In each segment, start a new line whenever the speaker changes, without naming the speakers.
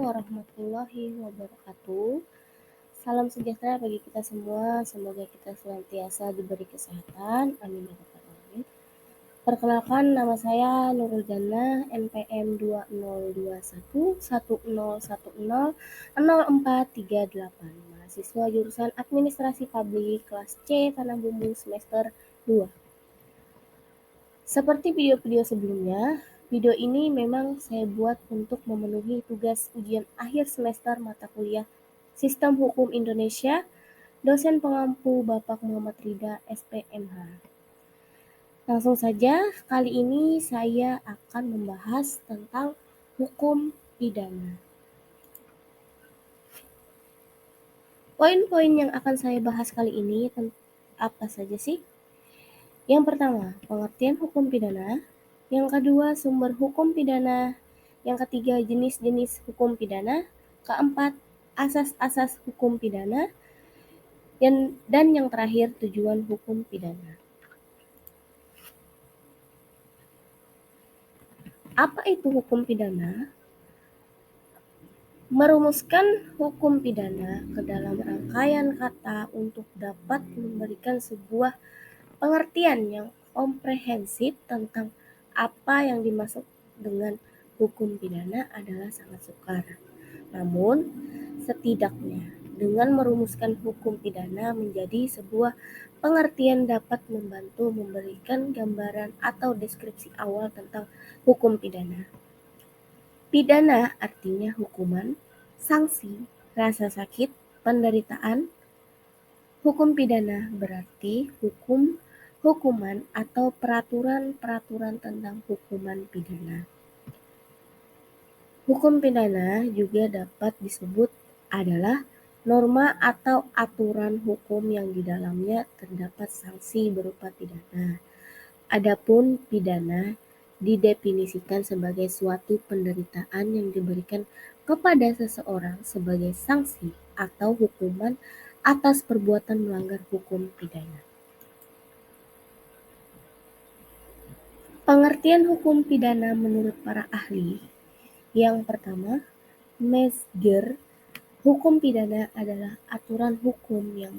warahmatullahi wabarakatuh. Salam sejahtera bagi kita semua. Semoga kita senantiasa diberi kesehatan. Amin ya rabbal alamin. Perkenalkan, nama saya Nurul Jannah, NPM 202110100438, mahasiswa jurusan Administrasi Publik kelas C Tanah Bumbu semester 2. Seperti video-video sebelumnya, video ini memang saya buat untuk memenuhi tugas ujian akhir semester mata kuliah Sistem Hukum Indonesia, dosen pengampu Bapak Muhammad Rida, SPMH. Langsung saja, kali ini saya akan membahas tentang hukum pidana. Poin-poin yang akan saya bahas kali ini apa saja sih? Yang pertama, pengertian hukum pidana. Yang kedua, sumber hukum pidana. Yang ketiga, jenis-jenis hukum pidana. Keempat, asas-asas hukum pidana. Dan yang terakhir, tujuan hukum pidana. Apa itu hukum pidana? Merumuskan hukum pidana ke dalam rangkaian kata untuk dapat memberikan sebuah pengertian yang komprehensif tentang apa yang dimaksud dengan hukum pidana adalah sangat sukar. Namun, setidaknya dengan merumuskan hukum pidana menjadi sebuah pengertian dapat membantu memberikan gambaran atau deskripsi awal tentang hukum pidana. Pidana artinya hukuman, sanksi, rasa sakit, penderitaan. Hukum pidana berarti hukuman atau peraturan-peraturan tentang hukuman pidana. Hukum pidana juga dapat disebut adalah norma atau aturan hukum yang di dalamnya terdapat sanksi berupa pidana. Adapun pidana didefinisikan sebagai suatu penderitaan yang diberikan kepada seseorang sebagai sanksi atau hukuman atas perbuatan melanggar hukum pidana. Pengertian hukum pidana menurut para ahli. Yang pertama, Metzger, hukum pidana adalah aturan hukum yang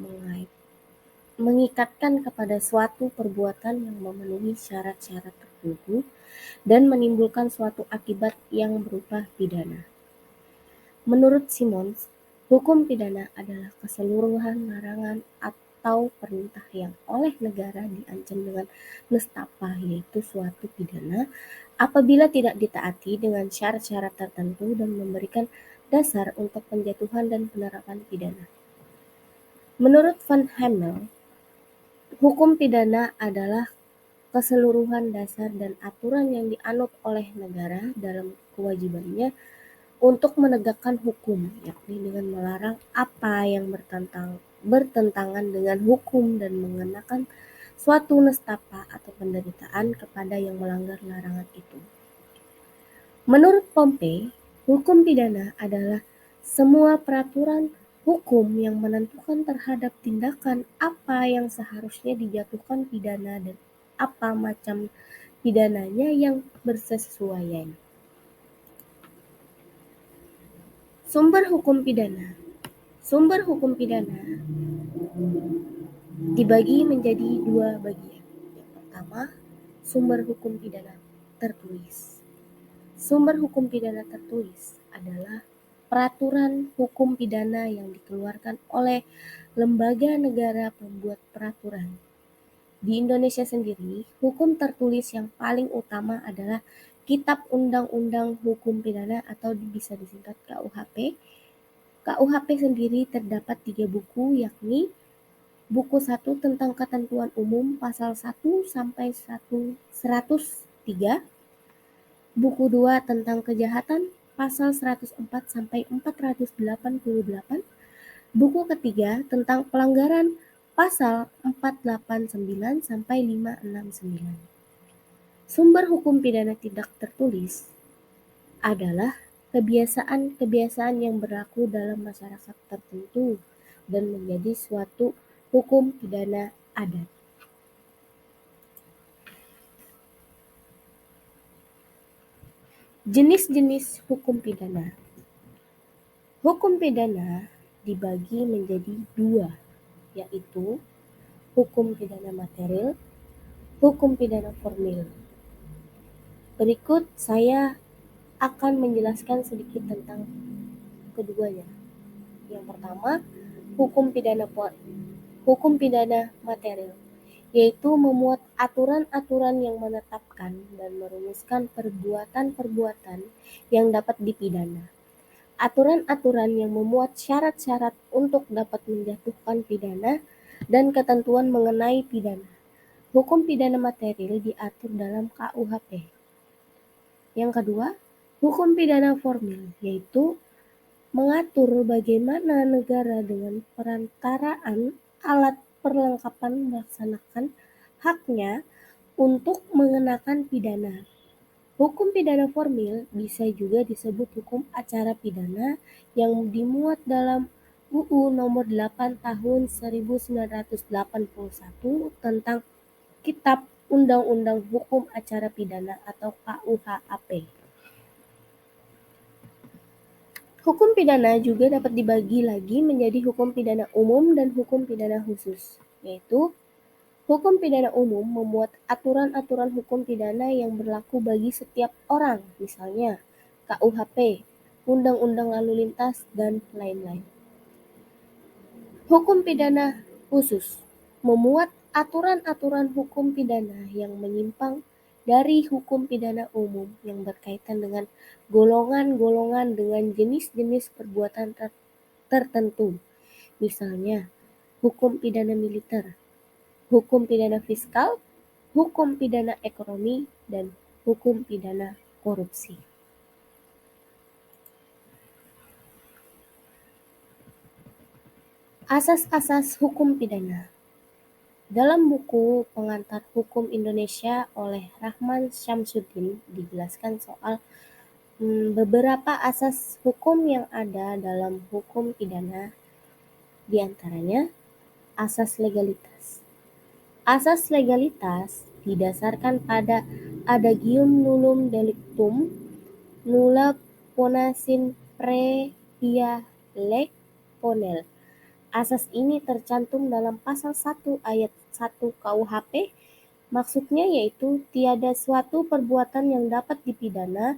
mengikatkan kepada suatu perbuatan yang memenuhi syarat-syarat tertentu dan menimbulkan suatu akibat yang berupa pidana. Menurut Simons, hukum pidana adalah keseluruhan larangan atau perintah yang oleh negara diancam dengan nestapa, yaitu suatu pidana apabila tidak ditaati dengan syarat-syarat tertentu dan memberikan dasar untuk penjatuhan dan penerapan pidana. Menurut Van Hemel, hukum pidana adalah keseluruhan dasar dan aturan yang dianut oleh negara dalam kewajibannya untuk menegakkan hukum, yakni dengan melarang apa yang bertentangan dengan hukum dan mengenakan suatu nestapa atau penderitaan kepada yang melanggar larangan itu. Menurut Pompey, hukum pidana adalah semua peraturan hukum yang menentukan terhadap tindakan apa yang seharusnya dijatuhkan pidana dan apa macam pidananya yang bersesuaian. Sumber hukum pidana. Sumber hukum pidana dibagi menjadi dua bagian. Yang pertama, sumber hukum pidana tertulis. Sumber hukum pidana tertulis adalah peraturan hukum pidana yang dikeluarkan oleh lembaga negara pembuat peraturan. Di Indonesia sendiri, hukum tertulis yang paling utama adalah Kitab Undang-Undang Hukum Pidana atau bisa disingkat KUHP. KUHP sendiri terdapat 3 buku, yakni buku 1 tentang ketentuan umum pasal 1 sampai 103, buku 2 tentang kejahatan pasal 104 sampai 488, buku ketiga tentang pelanggaran pasal 489 sampai 569. Sumber hukum pidana tidak tertulis adalah kebiasaan-kebiasaan yang berlaku dalam masyarakat tertentu dan menjadi suatu hukum pidana adat. Jenis-jenis hukum pidana. Hukum pidana dibagi menjadi dua, yaitu hukum pidana material, hukum pidana formil. Berikut saya akan menjelaskan sedikit tentang keduanya. Yang pertama, hukum pidana material, yaitu memuat aturan-aturan yang menetapkan dan merumuskan perbuatan-perbuatan yang dapat dipidana. Aturan-aturan yang memuat syarat-syarat untuk dapat menjatuhkan pidana dan ketentuan mengenai pidana. Hukum pidana material diatur dalam KUHP. Yang kedua, hukum pidana formil, yaitu mengatur bagaimana negara dengan perantaraan alat perlengkapan melaksanakan haknya untuk mengenakan pidana. Hukum pidana formil bisa juga disebut hukum acara pidana yang dimuat dalam UU Nomor 8 Tahun 1981 tentang Kitab Undang-Undang Hukum Acara Pidana atau KUHAP. Hukum pidana juga dapat dibagi lagi menjadi hukum pidana umum dan hukum pidana khusus, yaitu hukum pidana umum memuat aturan-aturan hukum pidana yang berlaku bagi setiap orang, misalnya KUHP, Undang-Undang Lalu Lintas, dan lain-lain. Hukum pidana khusus memuat aturan-aturan hukum pidana yang menyimpang dari hukum pidana umum yang berkaitan dengan golongan-golongan dengan jenis-jenis perbuatan tertentu, misalnya hukum pidana militer, hukum pidana fiskal, hukum pidana ekonomi, dan hukum pidana korupsi. Asas-asas hukum pidana. Dalam buku Pengantar Hukum Indonesia oleh Rahman Syamsuddin dijelaskan soal beberapa asas hukum yang ada dalam hukum pidana, di antaranya asas legalitas. Asas legalitas didasarkan pada adagium nullum delictum nulla pona sin praevia lege ponel. Asas ini tercantum dalam pasal 1 ayat 1 KUHP, maksudnya yaitu tiada suatu perbuatan yang dapat dipidana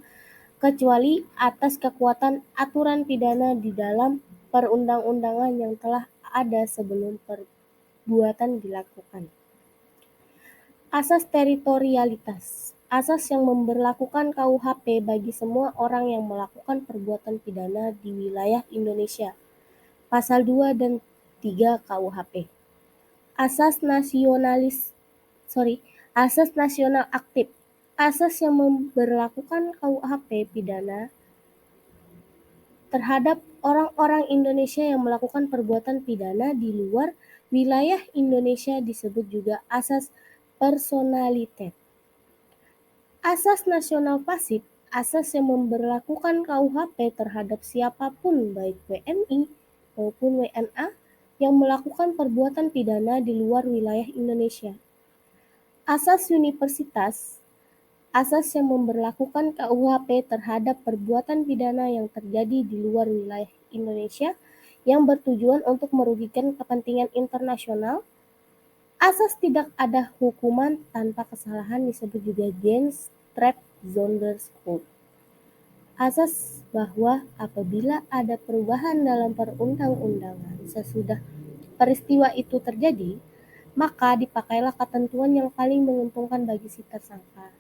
kecuali atas kekuatan aturan pidana di dalam perundang-undangan yang telah ada sebelum perbuatan dilakukan. Asas teritorialitas. Asas yang memberlakukan KUHP bagi semua orang yang melakukan perbuatan pidana di wilayah Indonesia. Pasal 2 dan 3 KUHP. Asas nasional aktif. Asas yang memberlakukan KUHP pidana terhadap orang-orang Indonesia yang melakukan perbuatan pidana di luar wilayah Indonesia disebut juga asas personalitet. Asas nasional pasif. Asas yang memberlakukan KUHP terhadap siapapun baik WNI maupun WNA yang melakukan perbuatan pidana di luar wilayah Indonesia. Asas universitas. Asas yang memberlakukan KUHP terhadap perbuatan pidana yang terjadi di luar wilayah Indonesia yang bertujuan untuk merugikan kepentingan internasional. Asas tidak ada hukuman tanpa kesalahan disebut juga gens strait Sonderschuld. Asas bahwa apabila ada perubahan dalam perundang-undangan sesudah peristiwa itu terjadi, maka dipakailah ketentuan yang paling menguntungkan bagi si tersangka.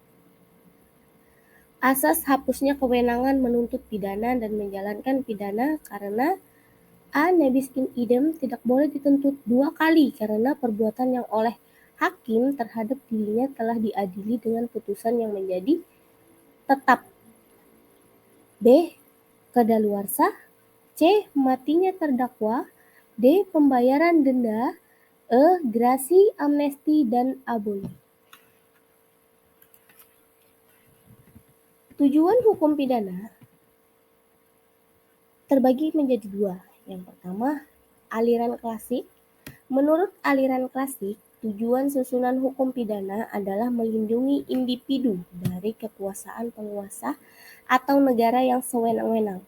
Asas hapusnya kewenangan menuntut pidana dan menjalankan pidana karena a nebis in idem tidak boleh dituntut dua kali karena perbuatan yang oleh hakim terhadap dirinya telah diadili dengan putusan yang menjadi tetap. B. Kadaluarsa. C. Matinya terdakwa. D. Pembayaran denda. E. Grasi, amnesti, dan aboli. Tujuan hukum pidana terbagi menjadi dua. Yang pertama, aliran klasik. Menurut aliran klasik, tujuan susunan hukum pidana adalah melindungi individu dari kekuasaan penguasa atau negara yang sewenang-wenang,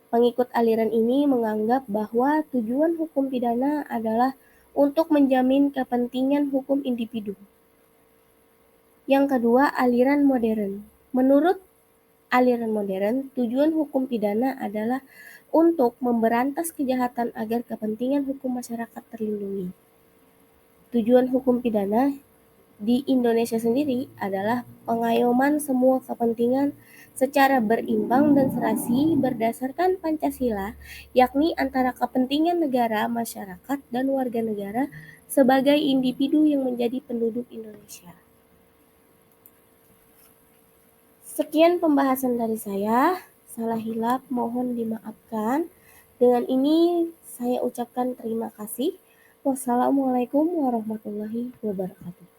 Pengikut aliran ini menganggap bahwa tujuan hukum pidana adalah untuk menjamin kepentingan hukum individu. Yang kedua, aliran modern. Menurut aliran modern, tujuan hukum pidana adalah untuk memberantas kejahatan agar kepentingan hukum masyarakat terlindungi. Tujuan hukum pidana di Indonesia sendiri adalah pengayoman semua kepentingan secara berimbang dan serasi berdasarkan Pancasila, yakni antara kepentingan negara, masyarakat, dan warga negara sebagai individu yang menjadi penduduk Indonesia. Sekian pembahasan dari saya. Salah hilap mohon dimaafkan. Dengan ini saya ucapkan terima kasih. Wassalamualaikum warahmatullahi wabarakatuh.